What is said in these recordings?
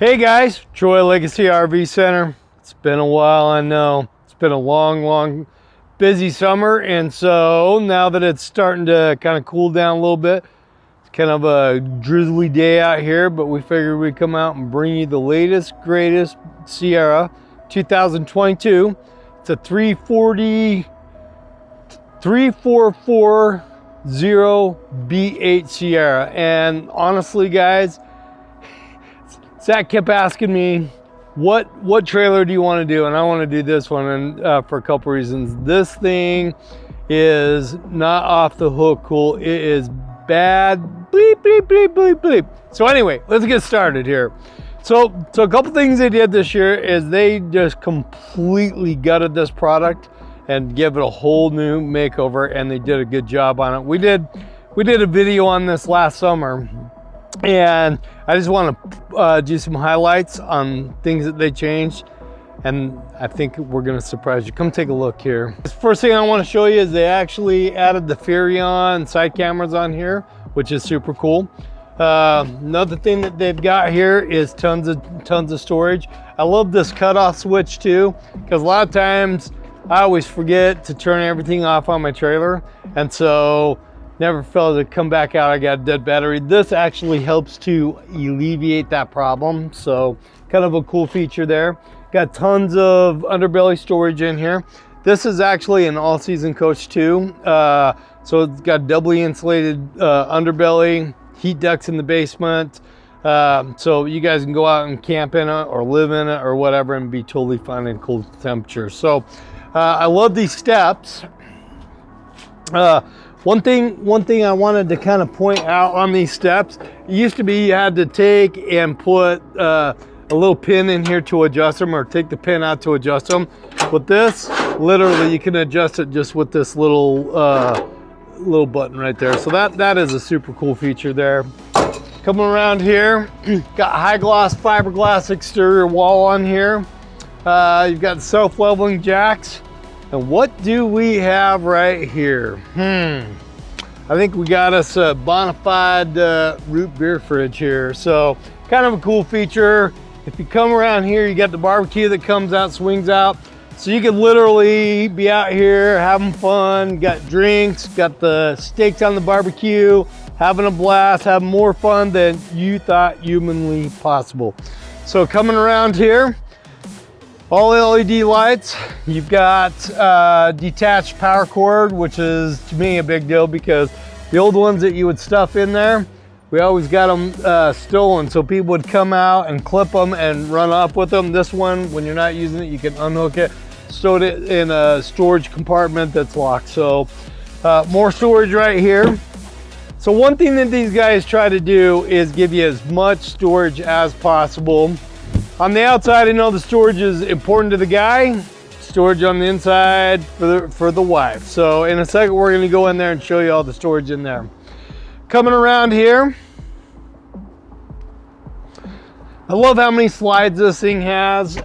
Hey guys, Troy Legacy RV Center. It's been a while, I know. It's been a long, busy summer, and so now that it's starting to kind of cool down a little bit, it's kind of a drizzly day out here, but we figured we'd come out and bring you the latest, greatest Sierra 2022. It's a 3440B8 Sierra, and honestly guys, Zach kept asking me, what trailer do you want to do? And I want to do this one, and for a couple reasons. This thing is not off the hook cool. It is bad, bleep, bleep, bleep, bleep, bleep. So anyway, let's get started here. So a couple things they did this year is they just completely gutted this product and give it a whole new makeover, and they did a good job on it. We did a video on this last summer, and I just want to do some highlights on things that they changed, and I think we're going to surprise you. Come take a look here. The first thing I want to show you is they actually added the Furion side cameras on here, which is super cool. Another thing that they've got here is tons of storage. I love this cutoff switch too, because a lot of times I always forget to turn everything off on my trailer, and so never failed to come back out. I got a dead battery. This actually helps to alleviate that problem, so kind of a cool feature there. Got tons of underbelly storage in here. This is actually an all-season coach too, so it's got doubly insulated underbelly, heat ducts in the basement, so you guys can go out and camp in it or live in it or whatever and be totally fine in cold temperatures. So I love these steps. One thing I wanted to kind of point out on these steps, it used to be you had to take and put a little pin in here to adjust them, or take the pin out to adjust them. With this, literally you can adjust it just with this little button right there. So that is a super cool feature there. Coming around here, got high gloss fiberglass exterior wall on here. You've got self-leveling jacks. And what do we have right here? I think we got us a bona fide root beer fridge here. So kind of a cool feature. If you come around here, you got the barbecue that comes out, swings out. So you could literally be out here having fun, got drinks, got the steaks on the barbecue, having a blast, having more fun than you thought humanly possible. So coming around here, all LED lights. You've got detached power cord, which is to me a big deal, because the old ones that you would stuff in there, we always got them stolen. So people would come out and clip them and run off with them. This one, when you're not using it, you can unhook it, stow it in a storage compartment that's locked. So more storage right here. So one thing that these guys try to do is give you as much storage as possible. On the outside, I know the storage is important to the guy. Storage on the inside for the wife. So in a second, we're gonna go in there and show you all the storage in there. Coming around here, I love how many slides this thing has.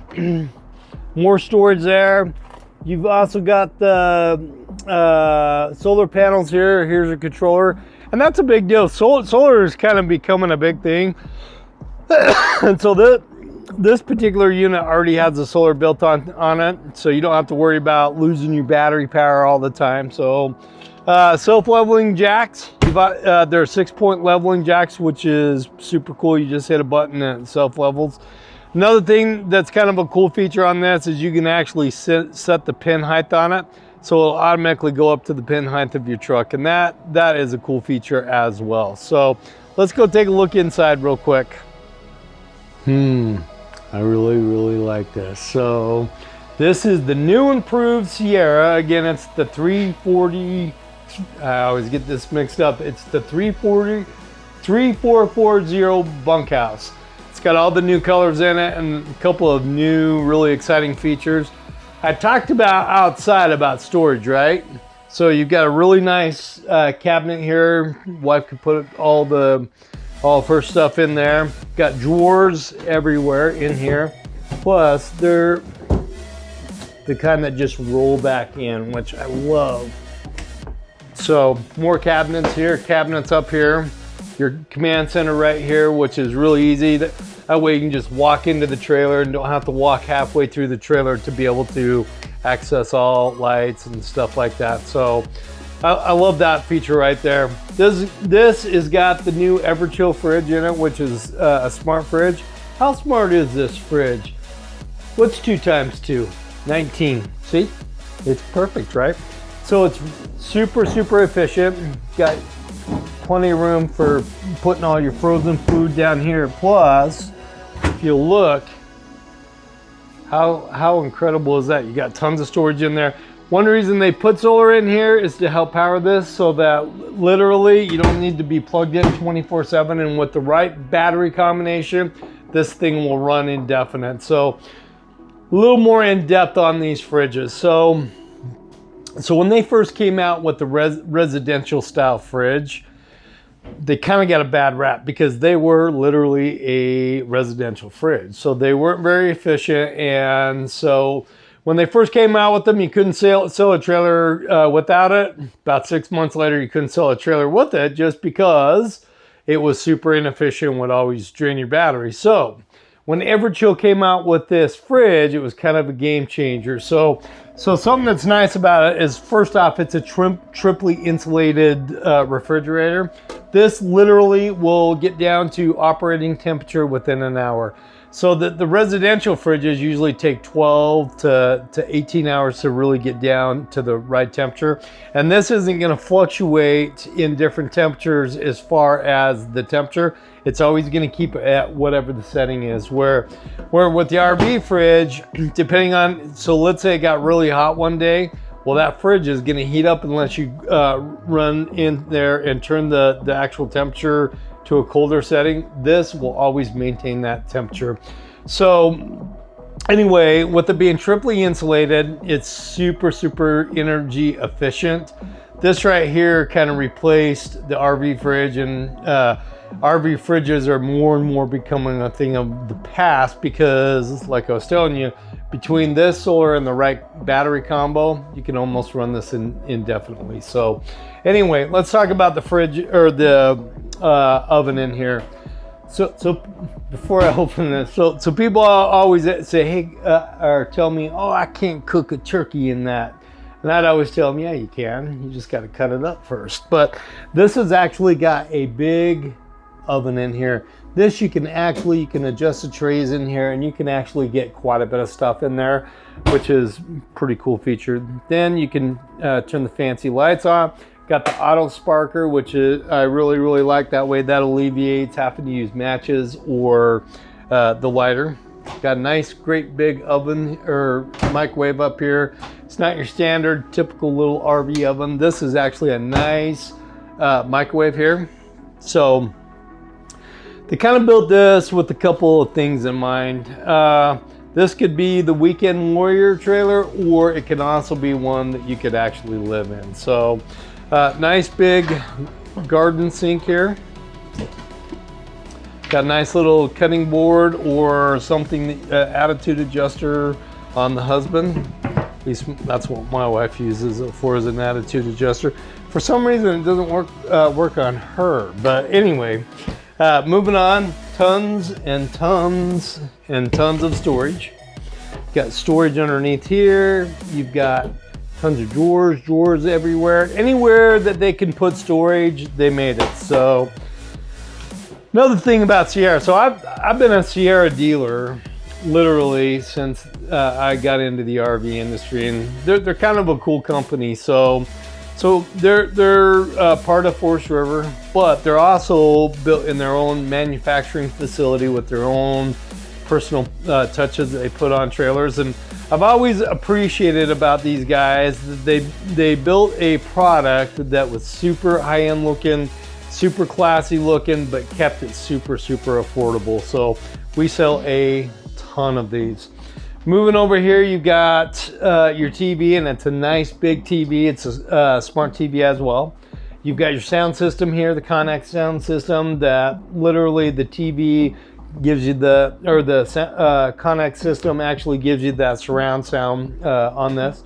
More storage there. You've also got the solar panels here. Here's a controller, and that's a big deal. Solar is kind of becoming a big thing. And so this particular unit already has the solar built on it, so you don't have to worry about losing your battery power all the time. So self-leveling jacks, they're 6-point leveling jacks, which is super cool. You just hit a button and it self-levels. Another thing that's kind of a cool feature on this is you can actually set the pin height on it, so it'll automatically go up to the pin height of your truck, and that is a cool feature as well. So let's go take a look inside real quick. I really like this. So this is the new improved Sierra. Again, it's the 340, I always get this mixed up. It's the 3440 bunkhouse. It's got all the new colors in it and a couple of new really exciting features. I talked about outside about storage, right? So you've got a really nice cabinet here. Wife could put all of her stuff in there. Got drawers everywhere in here. Plus, they're the kind that just roll back in, which I love. So more cabinets here, cabinets up here. Your command center right here, which is really easy. That way you can just walk into the trailer and don't have to walk halfway through the trailer to be able to access all lights and stuff like that. So I love that feature right there. This has got the new Everchill fridge in it, which is a smart fridge. How smart is this fridge? What's 2 times 2? 19. See? It's perfect, right? So it's super efficient. Got plenty of room for putting all your frozen food down here. Plus, if you look, how incredible is that? You got tons of storage in there. One reason they put solar in here is to help power this, so that literally you don't need to be plugged in 24/7, and with the right battery combination, this thing will run indefinite. So a little more in depth on these fridges. So when they first came out with the residential style fridge, they kind of got a bad rap because they were literally a residential fridge. So they weren't very efficient. And so when they first came out with them, you couldn't sell a trailer without it. About 6 months later, you couldn't sell a trailer with it just because it was super inefficient and would always drain your battery. So when Everchill came out with this fridge, it was kind of a game changer. So something that's nice about it is, first off, it's a triply insulated refrigerator. This literally will get down to operating temperature within an hour. So the residential fridges usually take 12 to 18 hours to really get down to the right temperature. And this isn't going to fluctuate in different temperatures as far as the temperature. It's always going to keep it at whatever the setting is. Where with the RV fridge, depending on, so let's say it got really hot one day, well, that fridge is going to heat up unless you run in there and turn the actual temperature to a colder setting. This will always maintain that temperature. So anyway, with it being triply insulated, it's super energy efficient. This right here kind of replaced the RV fridge, and RV fridges are more and more becoming a thing of the past because, like I was telling you, between this solar and the right battery combo, you can almost run this indefinitely. So anyway, let's talk about the fridge, or the oven in here. So before I open this, so people always say, hey, or tell me, oh, I can't cook a turkey in that. And I'd always tell them, yeah, you can. You just got to cut it up first. But this has actually got a big oven in here. This you can adjust the trays in here, and you can actually get quite a bit of stuff in there, which is pretty cool feature. Then you can turn the fancy lights on. Got the auto sparker, which I really like. That way that alleviates having to use matches or the lighter. Got a nice, great big oven or microwave up here. It's not your standard typical little RV oven. This is actually a nice microwave here. So they kind of built this with a couple of things in mind. This could be the weekend warrior trailer, or it can also be one that you could actually live in. So nice big garden sink here. Got a nice little cutting board or something, attitude adjuster on the husband. At least that's what my wife uses it for, as an attitude adjuster. For some reason, it doesn't work on her. But anyway, moving on, tons and tons of storage. Got storage underneath here. You've got tons of drawers everywhere. Anywhere that they can put storage, they made it. So another thing about Sierra, so I've been a Sierra dealer literally since I got into the RV industry, and they're kind of a cool company. So they're part of Forest River, but they're also built in their own manufacturing facility with their own personal touches that they put on trailers. And I've always appreciated about these guys that they built a product that was super high-end looking, super classy looking, but kept it super affordable. So we sell a ton of these. Moving over here, you've got your TV, and it's a nice big TV. It's a smart TV as well. You've got your sound system here, the Connex sound system, that literally the TV gives you the Connex system actually gives you that surround sound on this.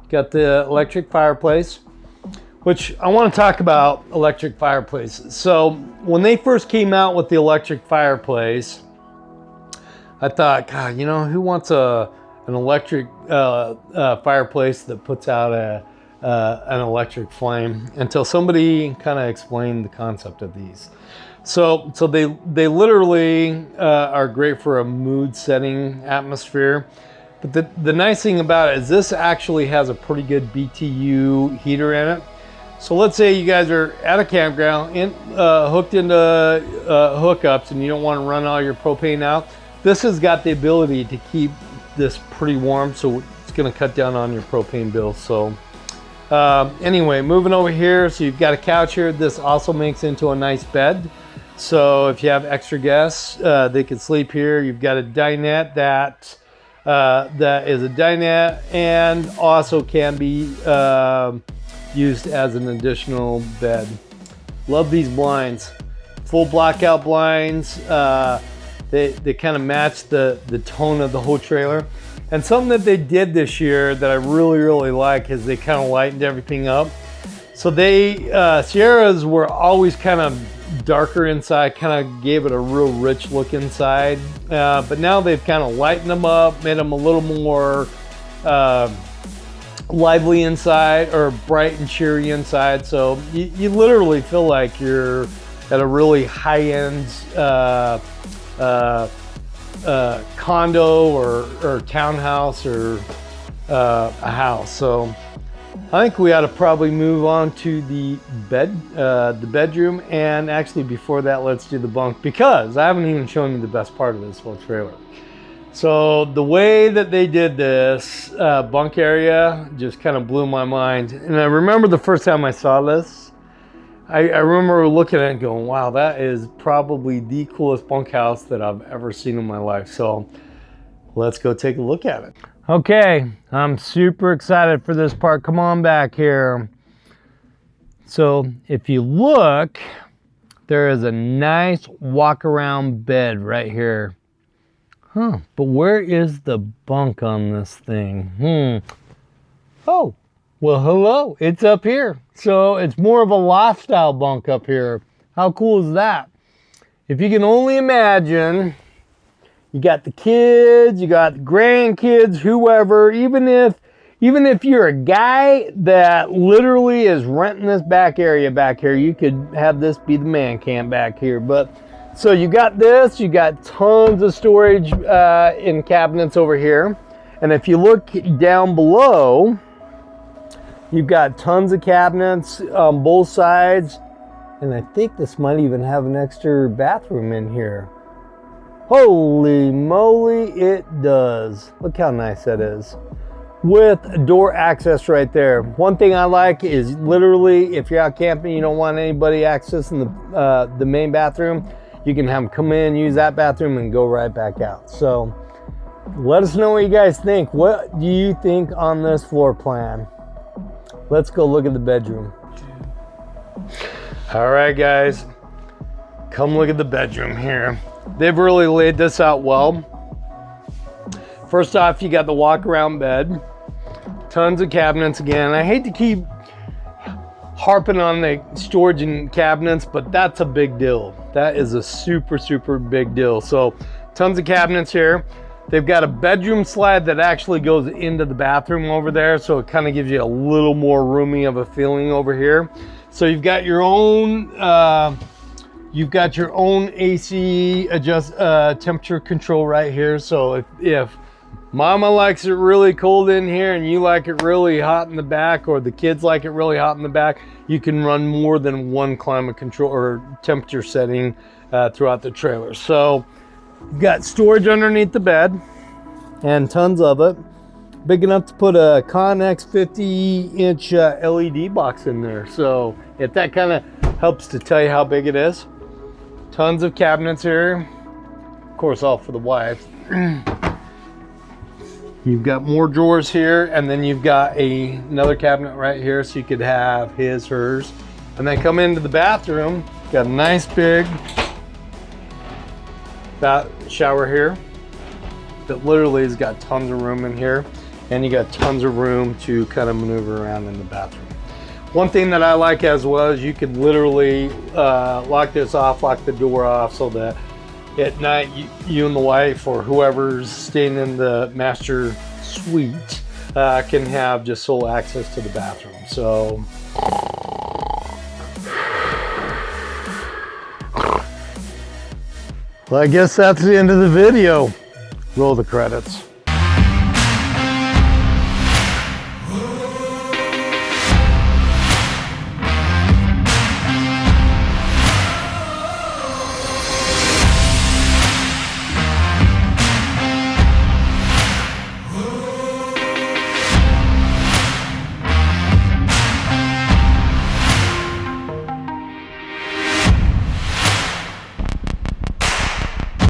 Got the electric fireplace, which I want to talk about electric fireplaces. So when they first came out with the electric fireplace, I thought, God, you know, who wants an electric fireplace that puts out an electric flame? Until somebody kind of explained the concept of these. So they literally are great for a mood setting atmosphere. But the nice thing about it is this actually has a pretty good BTU heater in it. So let's say you guys are at a campground hooked into hookups and you don't want to run all your propane out. This has got the ability to keep this pretty warm, so it's going to cut down on your propane bill. So anyway, moving over here, so you've got a couch here. This also makes into a nice bed. So if you have extra guests, they can sleep here. You've got a dinette that is a dinette and also can be used as an additional bed. Love these blinds. Full blackout blinds. They kind of match the tone of the whole trailer. And something that they did this year that I really like is they kind of lightened everything up. So Sierras were always kind of darker inside, kind of gave it a real rich look inside. But now they've kind of lightened them up, made them a little more lively inside, or bright and cheery inside. So you literally feel like you're at a really high-end condo or townhouse or a house. So I think we ought to probably move on to the bedroom, and actually before that, let's do the bunk, because I haven't even shown you the best part of this whole trailer. So the way that they did this bunk area just kind of blew my mind. And I remember the first time I saw this, I remember looking at it and going, wow, that is probably the coolest bunkhouse that I've ever seen in my life. So let's go take a look at it. Okay, I'm super excited for this part. Come on back here. So if you look, there is a nice walk around bed right here. Huh, but where is the bunk on this thing? Oh, well, hello, it's up here. So it's more of a loft style bunk up here. How cool is that? If you can only imagine, you got the kids, you got the grandkids, whoever, even if you're a guy that literally is renting this back area back here, you could have this be the man camp back here. But so you got this, you got tons of storage in cabinets over here. And if you look down below, you've got tons of cabinets on both sides. And I think this might even have an extra bathroom in here. Holy moly, it does. Look how nice that is. With door access right there. One thing I like is literally, if you're out camping, you don't want anybody accessing the main bathroom, you can have them come in, use that bathroom, and go right back out. So let us know what you guys think. What do you think on this floor plan? Let's go look at the bedroom. All right, guys, come look at the bedroom here. They've really laid this out well. First off, you got the walk around bed, tons of cabinets again. I hate to keep harping on the storage and cabinets, but that's a big deal. That is a super big deal. So tons of cabinets here. They've got a bedroom slide that actually goes into the bathroom over there, so it kind of gives you a little more roomy of a feeling over here. So you've got your own AC temperature control right here. So if mama likes it really cold in here and you like it really hot in the back, or the kids like it really hot in the back, you can run more than one climate control or temperature setting throughout the trailer. So you've got storage underneath the bed, and tons of it. Big enough to put a Connex 50-inch LED box in there. So if that kind of helps to tell you how big it is. Tons of cabinets here. Of course, all for the wife. You've got more drawers here, and then you've got another cabinet right here, so you could have his, hers. And then come into the bathroom. Got a nice big shower here that literally has got tons of room in here, and you got tons of room to kind of maneuver around in the bathroom. One thing that I like as well is you could literally lock this off, lock the door off, so that at night, you and the wife or whoever's staying in the master suite can have just sole access to the bathroom. So well, I guess that's the end of the video. Roll the credits.